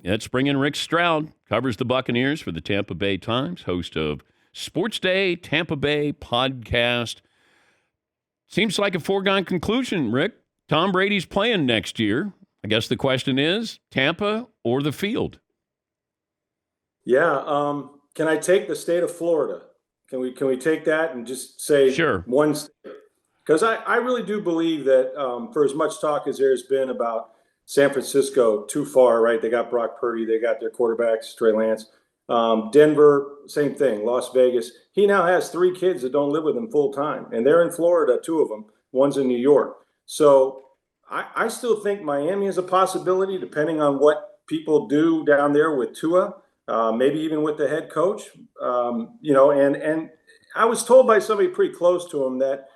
Let's bring in Rick Stroud, covers the Buccaneers for the Tampa Bay Times, host of Sports Day Tampa Bay podcast. Seems like a foregone conclusion, Rick. Tom Brady's playing next year. I guess the question is Tampa or the field? Yeah. Can I take the state of Florida? Can we take that and just say Sure. one state? Because I really do believe that for as much talk as there's been about San Francisco, too far, right? They got Brock Purdy. They got their quarterbacks, Trey Lance. Denver, same thing. Las Vegas. He now has 3 kids that don't live with him full time. And they're in Florida, 2 of them. One's in New York. So I still think Miami is a possibility, depending on what people do down there with Tua, maybe even with the head coach. And I was told by somebody pretty close to him that,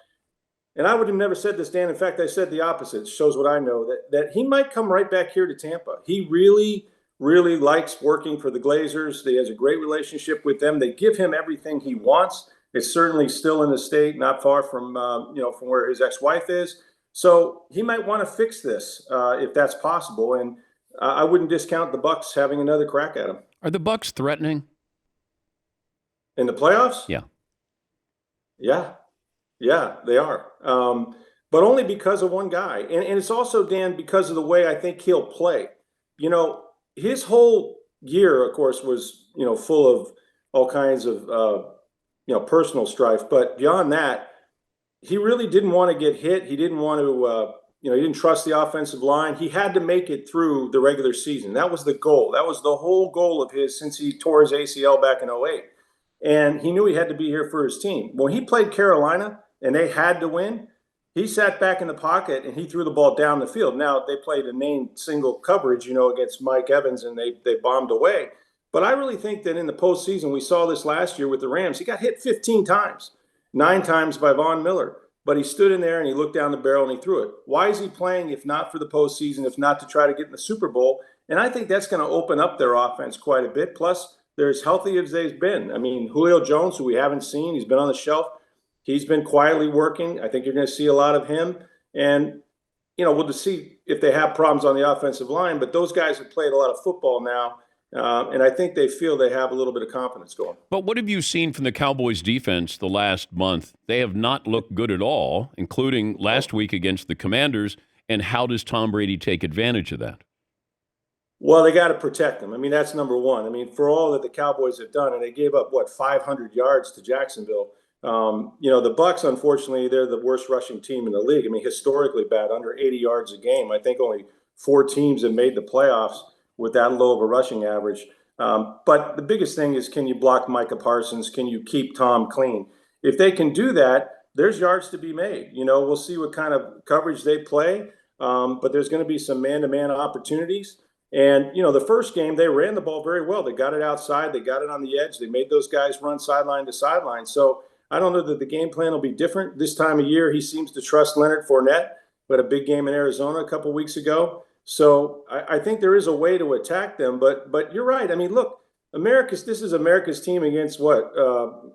and I would have never said this, Dan. In fact, I said the opposite. It shows what I know, that he might come right back here to Tampa. He really, really likes working for the Glazers. He has a great relationship with them. They give him everything he wants. It's certainly still in the state, not far from from where his ex-wife is. So he might want to fix this if that's possible. And I wouldn't discount the Bucs having another crack at him. Are the Bucs threatening in the playoffs? Yeah, they are. But only because of one guy. And it's also, Dan, because of the way I think he'll play. His whole year, of course, was, full of all kinds of, personal strife. But beyond that, he really didn't want to get hit. He didn't want to, he didn't trust the offensive line. He had to make it through the regular season. That was the goal. That was the whole goal of his since he tore his ACL back in '08. And he knew he had to be here for his team. When he played Carolina and they had to win, he sat back in the pocket and he threw the ball down the field. Now, they played a named single coverage, against Mike Evans, and they bombed away. But I really think that in the postseason, we saw this last year with the Rams, he got hit 15 times, 9 times by Von Miller. But he stood in there and he looked down the barrel and he threw it. Why is he playing if not for the postseason, if not to try to get in the Super Bowl? And I think that's going to open up their offense quite a bit. Plus, they're as healthy as they've been. I mean, Julio Jones, who we haven't seen, he's been on the shelf. He's been quietly working. I think you're going to see a lot of him. And, we'll just see if they have problems on the offensive line. But those guys have played a lot of football now. And I think they feel they have a little bit of confidence going. But what have you seen from the Cowboys defense the last month? They have not looked good at all, including last week against the Commanders. And how does Tom Brady take advantage of that? Well, they got to protect them. I mean, that's number one. I mean, for all that the Cowboys have done, and they gave up, 500 yards to Jacksonville. The Bucs, unfortunately, they're the worst rushing team in the league. I mean, historically bad, under 80 yards a game. I think only 4 teams have made the playoffs with that low of a rushing average. But the biggest thing is, can you block Micah Parsons? Can you keep Tom clean? If they can do that, there's yards to be made. We'll see what kind of coverage they play. But there's going to be some man-to-man opportunities. And, the first game, they ran the ball very well. They got it outside. They got it on the edge. They made those guys run sideline to sideline. So I don't know that the game plan will be different this time of year. He seems to trust Leonard Fournette, who had a big game in Arizona a couple weeks ago. So I think there is a way to attack them. But you're right. I mean, look, this is America's team against what?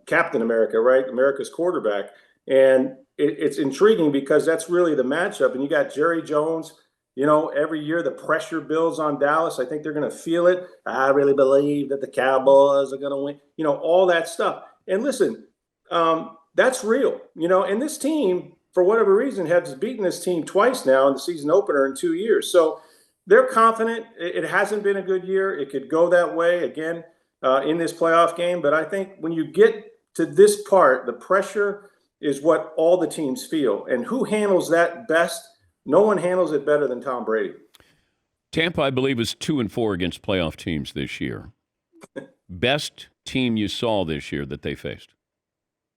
Captain America, right? America's quarterback. And it's intriguing because that's really the matchup. And you got Jerry Jones. Every year the pressure builds on Dallas. I think they're going to feel it. I really believe that the Cowboys are going to win. All that stuff. And listen, that's real. And this team, for whatever reason, has beaten this team twice now in the season opener in 2 years. So they're confident. It hasn't been a good year. It could go that way again in this playoff game. But I think when you get to this part, the pressure is what all the teams feel. And who handles that best? No one handles it better than Tom Brady. Tampa, I believe, is 2-4 against playoff teams this year. Best team you saw this year that they faced?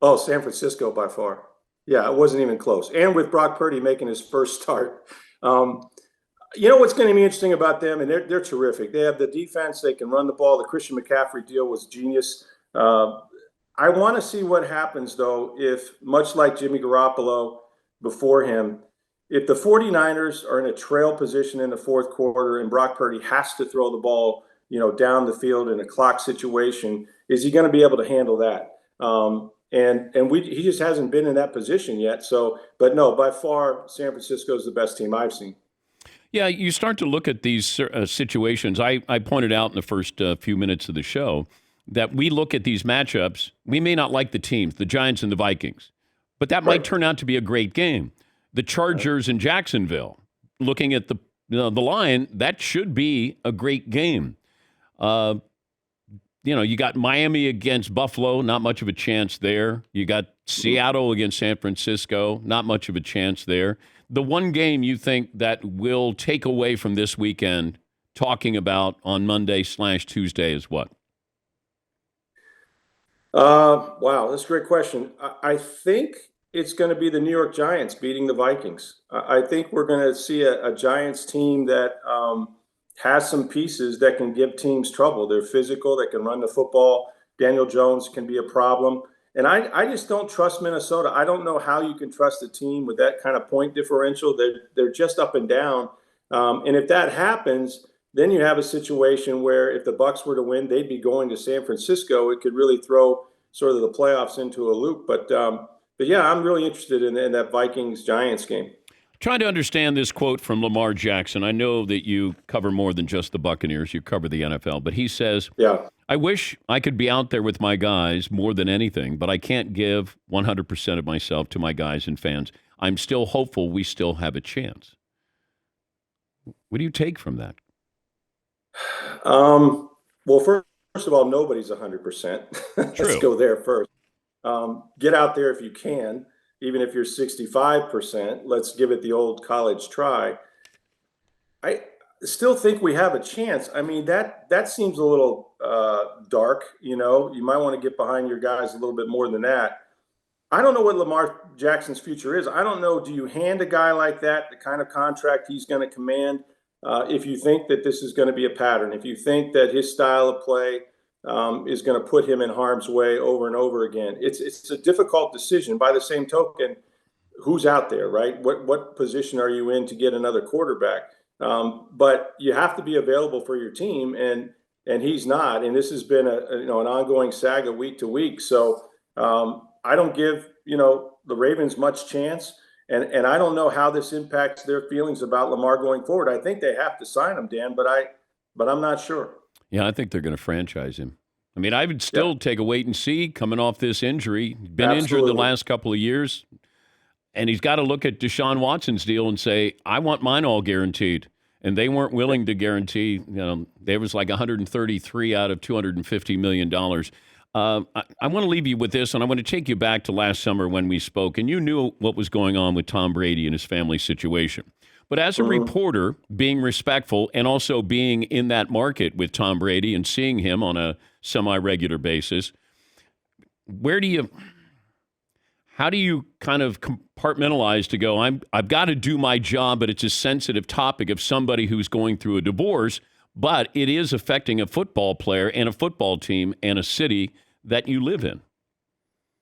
Oh, San Francisco by far. Yeah, it wasn't even close. And with Brock Purdy making his first start. What's going to be interesting about them, and they're terrific. They have the defense. They can run the ball. The Christian McCaffrey deal was genius. I want to see what happens, though, if, much like Jimmy Garoppolo before him, if the 49ers are in a trail position in the fourth quarter and Brock Purdy has to throw the ball, down the field in a clock situation, is he going to be able to handle that? He just hasn't been in that position yet. So, but no, by far, San Francisco is the best team I've seen. Yeah, you start to look at these situations. I pointed out in the first few minutes of the show that we look at these matchups. We may not like the teams, the Giants and the Vikings, but that might Right. turn out to be a great game. The Chargers and Jacksonville, looking at the line, that should be a great game. Uh, you got Miami against Buffalo, not much of a chance there. You got Seattle against San Francisco, not much of a chance there. The one game you think that will take away from this weekend, talking about on Monday/Tuesday, is what? Wow, that's a great question. I think it's going to be the New York Giants beating the Vikings. I think we're going to see a Giants team that has some pieces that can give teams trouble. They're physical, they can run the football. Daniel Jones can be a problem. And I just don't trust Minnesota. I don't know how you can trust a team with that kind of point differential. They're just up and down. And if that happens, then you have a situation where if the Bucs were to win, they'd be going to San Francisco. It could really throw sort of the playoffs into a loop. But yeah, I'm really interested in that Vikings Giants game. Trying to understand this quote from Lamar Jackson. I know that you cover more than just the Buccaneers. You cover the NFL. But he says, Yeah. I wish I could be out there with my guys more than anything, but I can't give 100% of myself to my guys and fans. I'm still hopeful we still have a chance. What do you take from that? Well, first of all, nobody's 100%. Let's True. go there first. Get out there if you can, even if you're 65%. Let's give it the old college try. I still think we have a chance. I mean, that seems a little dark. You might want to get behind your guys a little bit more than that. I don't know what Lamar Jackson's future is. I don't know. Do you hand a guy like that the kind of contract he's going to command? If you think that this is going to be a pattern, if you think that his style of play is going to put him in harm's way over and over again, it's a difficult decision. By the same token, who's out there, right? What position are you in to get another quarterback? But you have to be available for your team, and he's not. And this has been an ongoing saga week to week. So I don't give the Ravens much chance. And I don't know how this impacts their feelings about Lamar going forward. I think they have to sign him, Dan, but I'm not sure. Yeah, I think they're going to franchise him. I mean, I would still take a wait and see coming off this injury. Been injured the last couple of years, and he's got to look at Deshaun Watson's deal and say, I want mine all guaranteed. And they weren't willing to guarantee, there was like 133 out of $250 million. I want to leave you with this, and I want to take you back to last summer when we spoke, and you knew what was going on with Tom Brady and his family situation. But as a reporter, being respectful and also being in that market with Tom Brady and seeing him on a semi-regular basis, how do you kind of compartmentalize to go, I've got to do my job, but it's a sensitive topic of somebody who's going through a divorce, but it is affecting a football player and a football team and a city that you live in?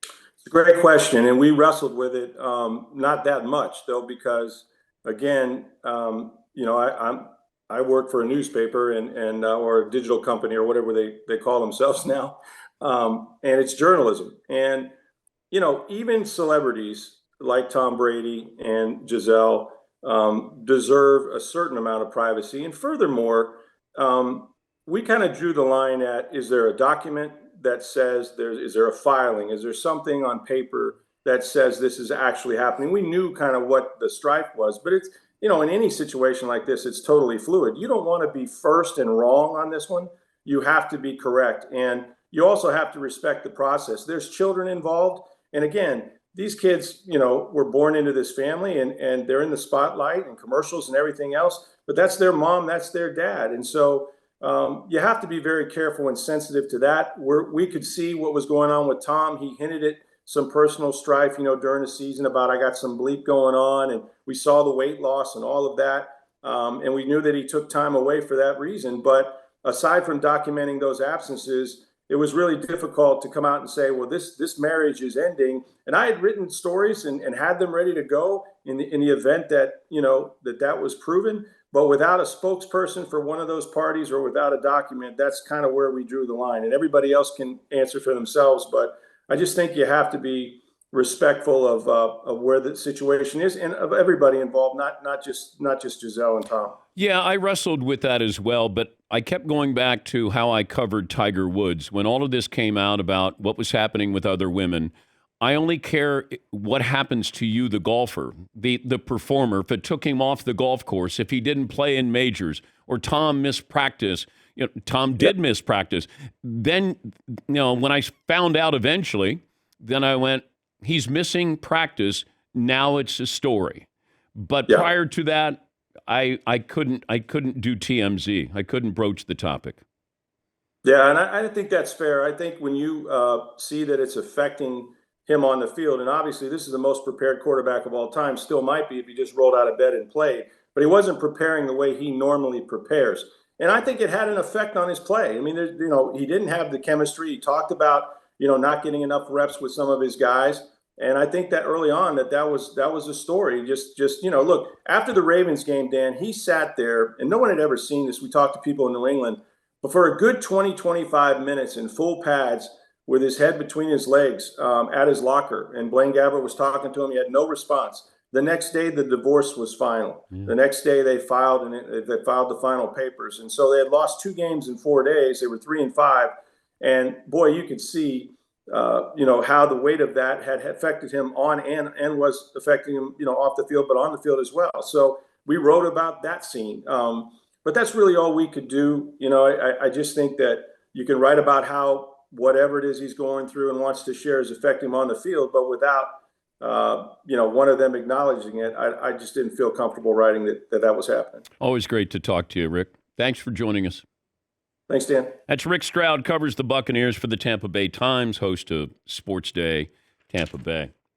It's a great question, and we wrestled with it not that much, though, because, again, I work for a newspaper and or a digital company or whatever they call themselves now, and it's journalism. And even celebrities like Tom Brady and Giselle deserve a certain amount of privacy. And furthermore, we kind of drew the line at, is there a document that says is there a filing? Is there something on paper that says this is actually happening? We knew kind of what the strife was, but it's, in any situation like this, it's totally fluid. You don't want to be first and wrong on this one. You have to be correct. And you also have to respect the process. There's children involved. And again, these kids, were born into this family and they're in the spotlight and commercials and everything else, but that's their mom, that's their dad. And so you have to be very careful and sensitive to that. We could see what was going on with Tom. He hinted at some personal strife, during the season about, I got some bleep going on, and we saw the weight loss and all of that. And we knew that he took time away for that reason. But aside from documenting those absences, it was really difficult to come out and say, well, this marriage is ending. And I had written stories and had them ready to go in the event that, that was proven. But without a spokesperson for one of those parties or without a document, that's kind of where we drew the line. And everybody else can answer for themselves. But I just think you have to be respectful of where the situation is and of everybody involved, not just Giselle and Tom. Yeah, I wrestled with that as well, but I kept going back to how I covered Tiger Woods. When all of this came out about what was happening with other women, I only care what happens to you, the golfer, the performer. If it took him off the golf course, if he didn't play in majors, or Tom missed practice, Tom did miss practice. Then, when I found out eventually, then I went, he's missing practice. Now it's a story. But prior to that, I couldn't do TMZ. I couldn't broach the topic. Yeah, and I think that's fair. I think when you see that it's affecting him on the field, and obviously this is the most prepared quarterback of all time, still might be if he just rolled out of bed and played, but he wasn't preparing the way he normally prepares. And I think it had an effect on his play. I mean, he didn't have the chemistry. He talked about, not getting enough reps with some of his guys. And I think that early on that was a story. Just look, after the Ravens game, Dan, he sat there, and no one had ever seen this. We talked to people in New England, but for a good 20, 25 minutes in full pads with his head between his legs at his locker, and Blaine Gabbert was talking to him. He had no response. The next day, the divorce was final. The next day, they filed the final papers, and so they had lost 2 games in 4 days. They were 3-5, and boy, you could see how the weight of that had affected him on and was affecting him, off the field, but on the field as well. So we wrote about that scene. But that's really all we could do. I just think that you can write about how whatever it is he's going through and wants to share is affecting him on the field, but without, one of them acknowledging it, I just didn't feel comfortable writing that was happening. Always great to talk to you, Rick. Thanks for joining us. Thanks, Dan. That's Rick Stroud, covers the Buccaneers for the Tampa Bay Times, host of Sports Day Tampa Bay.